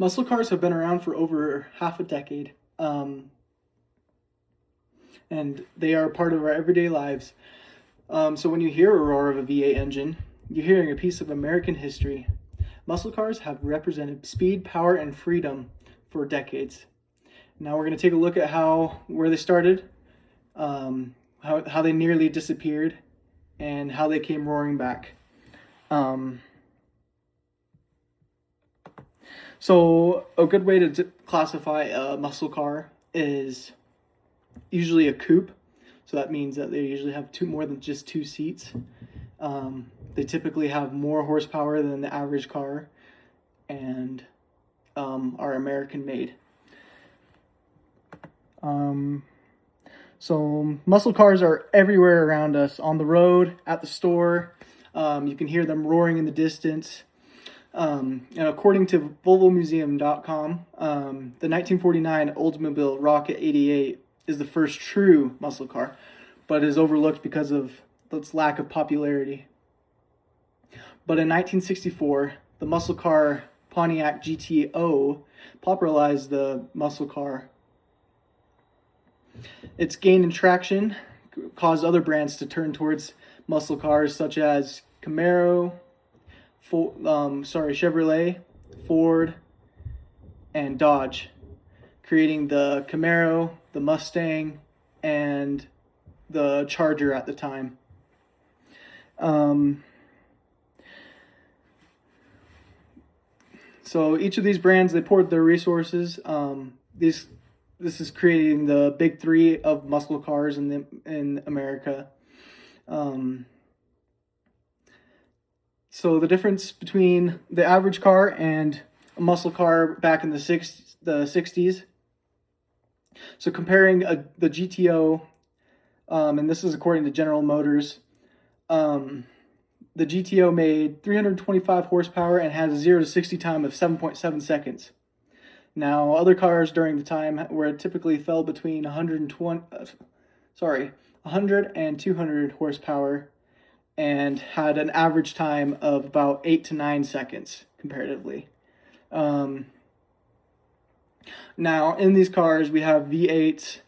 Muscle cars have been around for over half a decade, and they are part of our everyday lives. So when you hear a roar of a V8 engine, you're hearing a piece of American history. Muscle cars have represented speed, power, and freedom for decades. Now we're going to take a look at where they started, how they nearly disappeared, and how they came roaring back. So a good way to classify a muscle car is usually a coupe. So that means that they usually have more than just two seats. They typically have more horsepower than the average car, and are American made. So muscle cars are everywhere around us, on the road, at the store. You can hear them roaring in the distance. And according to VolvoMuseum.com, the 1949 Oldsmobile Rocket 88 is the first true muscle car, but is overlooked because of its lack of popularity. But in 1964, the muscle car Pontiac GTO popularized the muscle car. Its gain in traction caused other brands to turn towards muscle cars such as Camaro, Chevrolet, Ford, and Dodge, creating the Camaro, the Mustang, and the Charger at the time. So each of these brands, they poured their resources. This is creating the big three of muscle cars in America. So the difference between the average car and a muscle car back in the 60s. So comparing the GTO, and this is according to General Motors, the GTO made 325 horsepower and had a 0 to 60 time of 7.7 seconds. Now, other cars during the time where it typically fell between 100 and 200 horsepower and had an average time of about 8 to 9 seconds comparatively. Now, in these cars, we have V8s.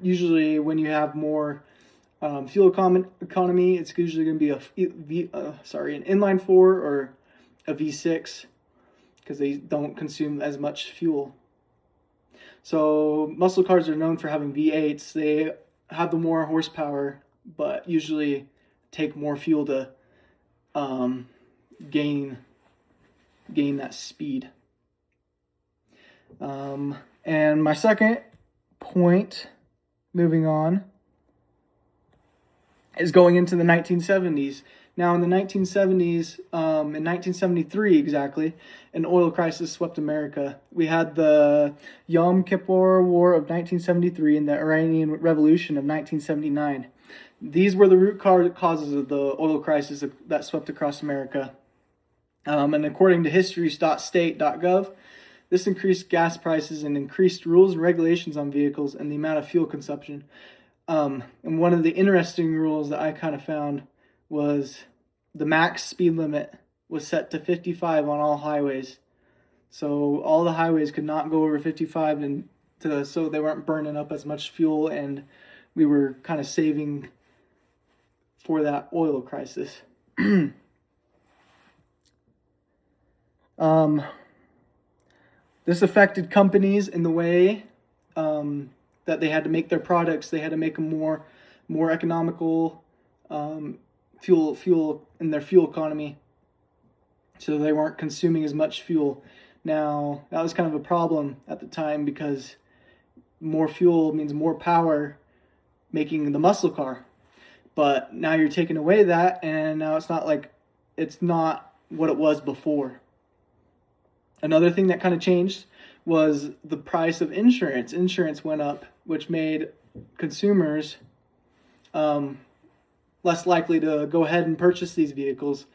Usually, when you have more fuel economy, it's usually going to be an inline four or a V6, because they don't consume as much fuel. So muscle cars are known for having V8s. They have the more horsepower, but usually take more fuel to gain that speed. And my second point, moving on, is going into the 1970s. Now, in the 1970s, in 1973 exactly, an oil crisis swept America. We had the Yom Kippur War of 1973 and the Iranian Revolution of 1979. These were the root causes of the oil crisis that swept across America. And according to history.state.gov, this increased gas prices and increased rules and regulations on vehicles and the amount of fuel consumption. And one of the interesting rules that I kind of found was the max speed limit was set to 55 on all highways. So all the highways could not go over 55, so they weren't burning up as much fuel, and we were kind of saving for that oil crisis. This affected companies in the way that they had to make their products. They had to make them more economical fuel in their fuel economy, so they weren't consuming as much fuel. Now, that was kind of a problem at the time, because more fuel means more power, making the muscle car. But now you're taking away that, and now it's not what it was before. Another thing that kind of changed was the price of insurance. Insurance went up, which made consumers less likely to go ahead and purchase these vehicles.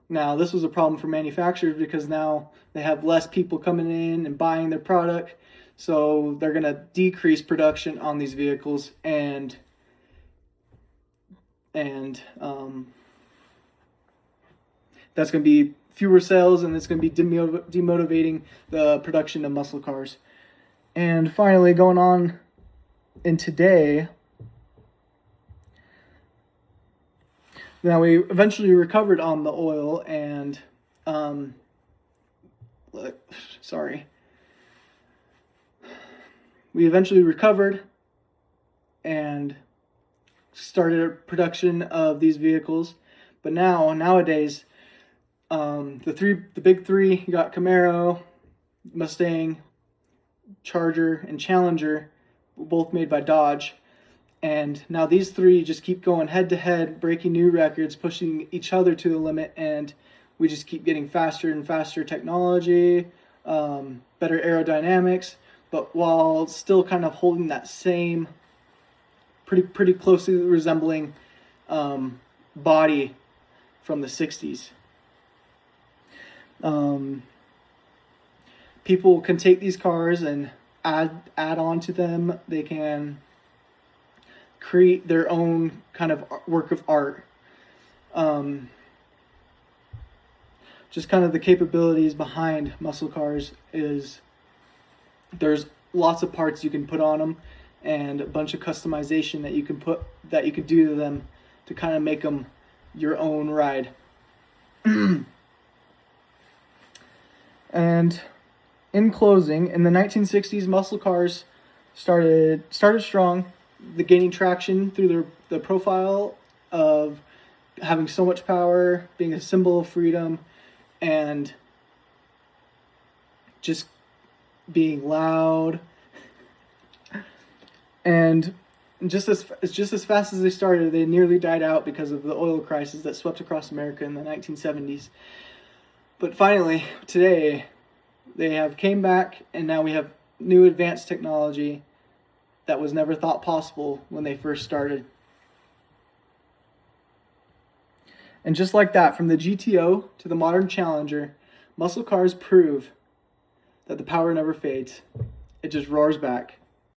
Now, this was a problem for manufacturers, because now they have less people coming in and buying their product, so they're going to decrease production on these vehicles, and that's going to be fewer sales, and it's going to be demotivating the production of muscle cars. And finally, going on in today, now we eventually recovered on the oil, and we eventually recovered and started production of these vehicles. But nowadays, the big three, you got Camaro, Mustang, Charger, and Challenger, both made by Dodge. And now these three just keep going head to head, breaking new records, pushing each other to the limit, and we just keep getting faster and faster technology, better aerodynamics, but while still kind of holding that same pretty closely resembling body from the 60s. People can take these cars and add on to them. They can create their own kind of work of art. Just kind of the capabilities behind muscle cars is there's lots of parts you can put on them, and a bunch of customization that you can do to them to kind of make them your own ride. And in closing, in the 1960s, muscle cars started strong, gaining traction through the profile of having so much power, being a symbol of freedom, and just being loud. And just as fast as they started, they nearly died out because of the oil crisis that swept across America in the 1970s. But finally, today, they have came back, and now we have new advanced technology that was never thought possible when they first started. And just like that, from the GTO to the modern Challenger, muscle cars prove that the power never fades. It just roars back.